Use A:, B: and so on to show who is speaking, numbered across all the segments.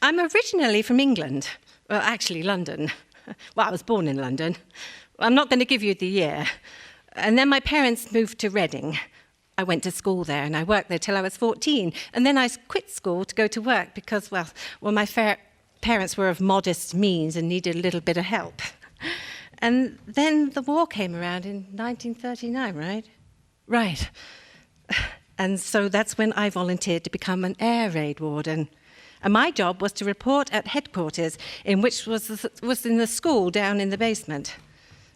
A: I'm originally from England. Well, actually, London. Well, I was born in London. I'm not going to give you the year. And then my parents moved to Reading. I went to school there, and I worked there till I was 14. And then I quit school to go to work because, well, my parents were of modest means and needed a little bit of help. And then the war came around in 1939, right? Right. And so that's when I volunteered to become an air raid warden. And my job was to report at headquarters, which was in the school down in the basement.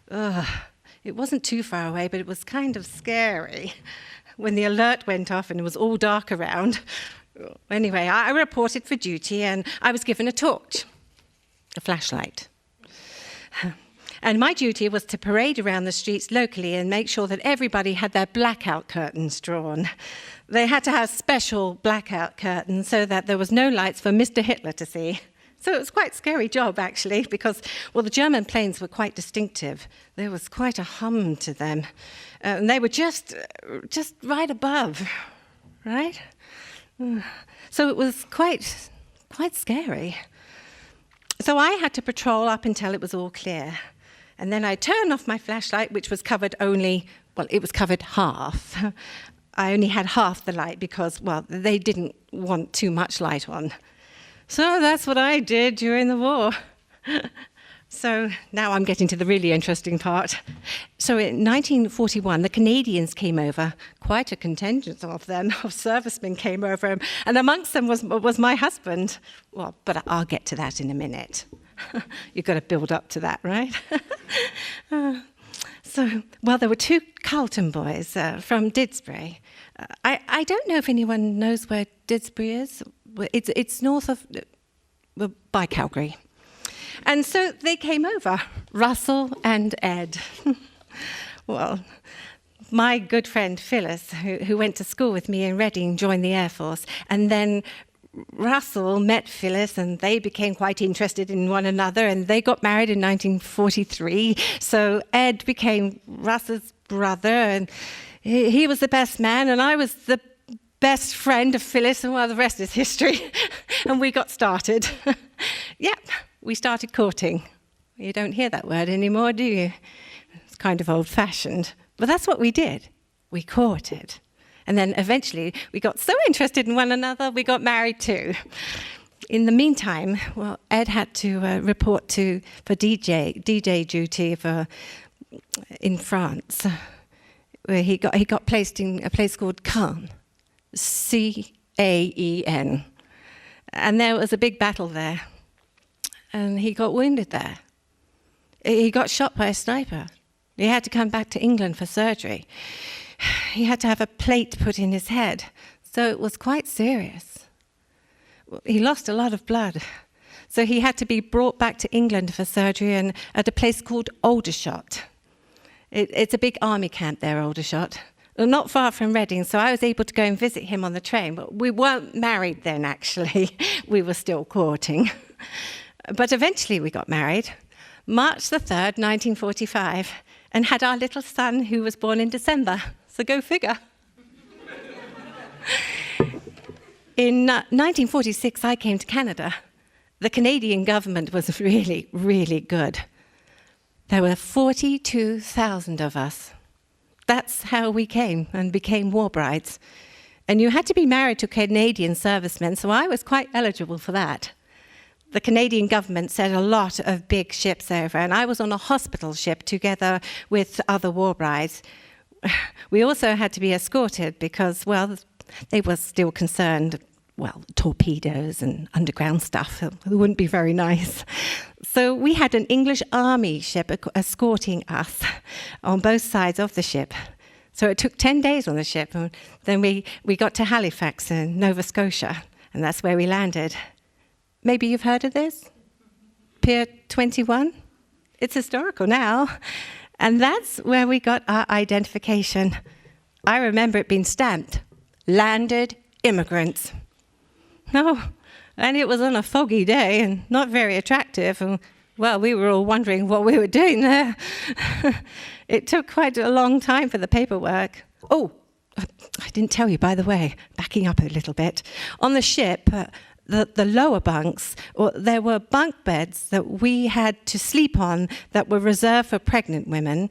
A: It wasn't too far away, but it was kind of scary when the alert went off and it was all dark around. Anyway, I reported for duty, and I was given a torch, a flashlight. And my duty was to parade around the streets locally and make sure that everybody had their blackout curtains drawn. They had to have special blackout curtains so that there was no lights for Mr. Hitler to see. So it was quite a scary job, actually, because, well, the German planes were quite distinctive. There was quite a hum to them. And they were just right above, right? So it was quite scary. So I had to patrol up until it was all clear. And then I turned off my flashlight, which was covered it was covered half. I only had half the light because, well, they didn't want too much light on. So that's what I did during the war. So now I'm getting to the really interesting part. So in 1941, the Canadians came over. Quite a contingent of them, of servicemen came over. And amongst them was my husband. Well, but I'll get to that in a minute. You've got to build up to that, right? There were two Carleton boys from Didsbury. I don't know if anyone knows where Didsbury is. It's north of, by Calgary. And so they came over, Russell and Ed. Well, my good friend Phyllis, who went to school with me in Reading, joined the Air Force. And then Russell met Phyllis, and they became quite interested in one another, and they got married in 1943. So Ed became Russell's brother, and he was the best man, and I was the best friend of Phyllis, and well, the rest is history. And we got started. Yep, we started courting. You don't hear that word anymore, do you? It's kind of old-fashioned. But that's what we did. We courted. And then eventually we got so interested in one another, we got married too. In the meantime, well, Ed had to report for DJ duty in France, where he got placed in a place called Caen, C-A-E-N. And there was a big battle there, and he got wounded there. He got shot by a sniper. He had to come back to England for surgery. He had to have a plate put in his head, so it was quite serious. He lost a lot of blood, so he had to be brought back to England for surgery and at a place called Aldershot. It's a big army camp there, Aldershot, not far from Reading, so I was able to go and visit him on the train, but we weren't married then, actually. We were still courting. But eventually we got married, March the 3rd, 1945, and had our little son, who was born in December. So go figure. In 1946, I came to Canada. The Canadian government was really, really good. There were 42,000 of us. That's how we came and became war brides. And you had to be married to Canadian servicemen, so I was quite eligible for that. The Canadian government sent a lot of big ships over, and I was on a hospital ship together with other war brides. We also had to be escorted because, well, they were still concerned, well, torpedoes and underground stuff. It wouldn't be very nice. So we had an English army ship escorting us on both sides of the ship. So it took 10 days on the ship, and then we got to Halifax in Nova Scotia, and that's where we landed. Maybe you've heard of this? Pier 21? It's historical now. And that's where we got our identification. I remember it being stamped, landed immigrants. Oh, and it was on a foggy day and not very attractive. And, well, we were all wondering what we were doing there. It took quite a long time for the paperwork. Oh, I didn't tell you, by the way, backing up a little bit. On the ship, the lower bunks, or there were bunk beds that we had to sleep on that were reserved for pregnant women.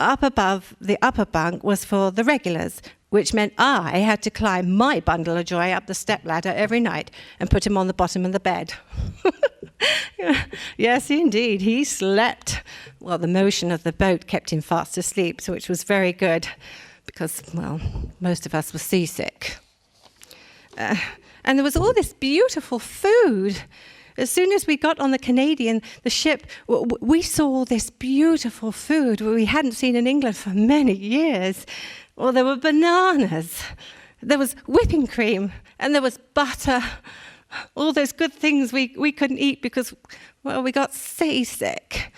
A: Up above the upper bunk was for the regulars, which meant I had to climb my bundle of joy up the stepladder every night and put him on the bottom of the bed. Yes, indeed, he slept. Well, the motion of the boat kept him fast asleep, so which was very good because, well, most of us were seasick. And there was all this beautiful food. As soon as we got on the ship, we saw this beautiful food we hadn't seen in England for many years. Well, there were bananas, there was whipping cream, and there was butter. All those good things we couldn't eat because, well, we got seasick.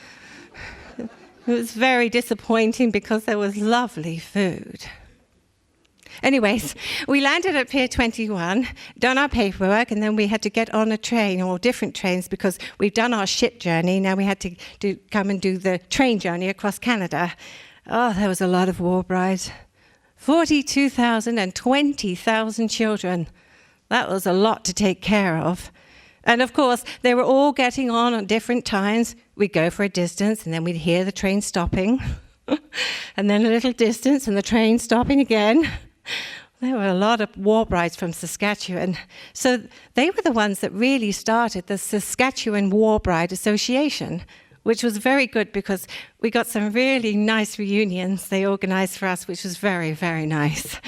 A: It was very disappointing because there was lovely food. Anyways, we landed at Pier 21, done our paperwork, and then we had to get on a train, or different trains, because we'd done our ship journey. Now we had to come and do the train journey across Canada. Oh, there was a lot of war brides. 42,000 and 20,000 children. That was a lot to take care of. And of course, they were all getting on at different times. We'd go for a distance, and then we'd hear the train stopping. And then a little distance, and the train stopping again. There were a lot of war brides from Saskatchewan. So they were the ones that really started the Saskatchewan War Bride Association, which was very good because we got some really nice reunions they organized for us, which was very, very nice.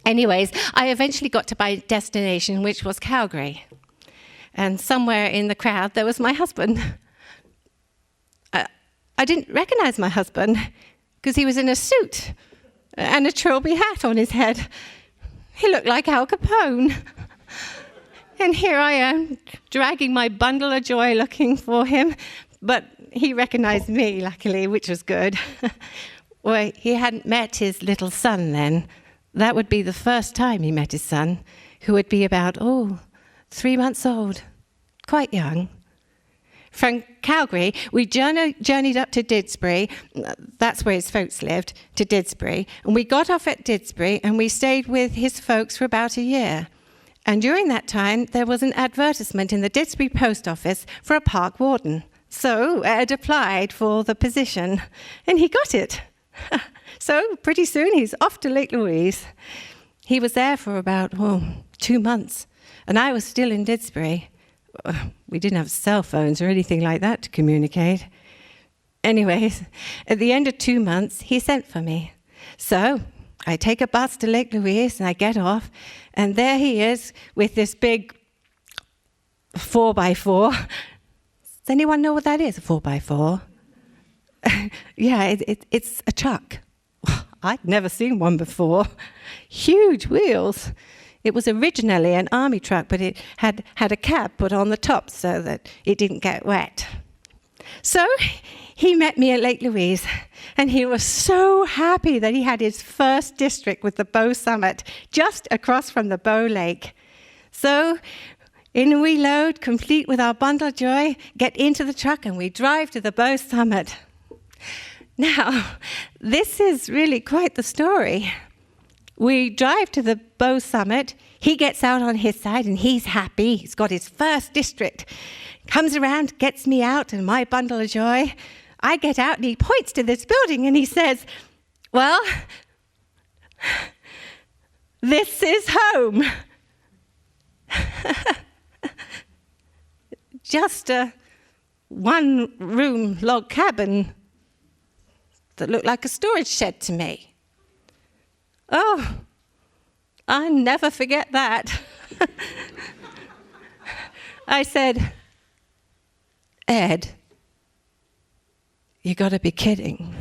A: Anyways, I eventually got to my destination, which was Calgary. And somewhere in the crowd, there was my husband. I didn't recognize my husband because he was in a suit and a trilby hat on his head. He looked like Al Capone. And here I am, dragging my bundle of joy looking for him. But he recognized me, luckily, which was good. Well, he hadn't met his little son then. That would be the first time he met his son, who would be about, 3 months old, quite young. From Calgary, we journeyed up to Didsbury. That's where his folks lived, to Didsbury. And we got off at Didsbury, and we stayed with his folks for about a year. And during that time, there was an advertisement in the Didsbury post office for a park warden. So Ed applied for the position, and he got it. So pretty soon, he's off to Lake Louise. He was there for about 2 months, and I was still in Didsbury. We didn't have cell phones or anything like that to communicate. Anyways, at the end of 2 months, he sent for me. So I take a bus to Lake Louise, and I get off, and there he is with this big 4x4. Does anyone know what that is, a 4x4? Yeah, it's a truck. I'd never seen one before. Huge wheels. It was originally an army truck, but it had a cap put on the top so that it didn't get wet. So he met me at Lake Louise, and he was so happy that he had his first district with the Bow Summit just across from the Bow Lake. So in we load, complete with our bundle of joy, get into the truck, and we drive to the Bow Summit. Now, this is really quite the story. We drive to the Bow Summit. He gets out on his side, and he's happy. He's got his first district. Comes around, gets me out, and my bundle of joy. I get out, and he points to this building, and he says, well, this is home. Just a one-room log cabin that looked like a storage shed to me. Oh, I'll never forget that. I said, Ed, you gotta be kidding.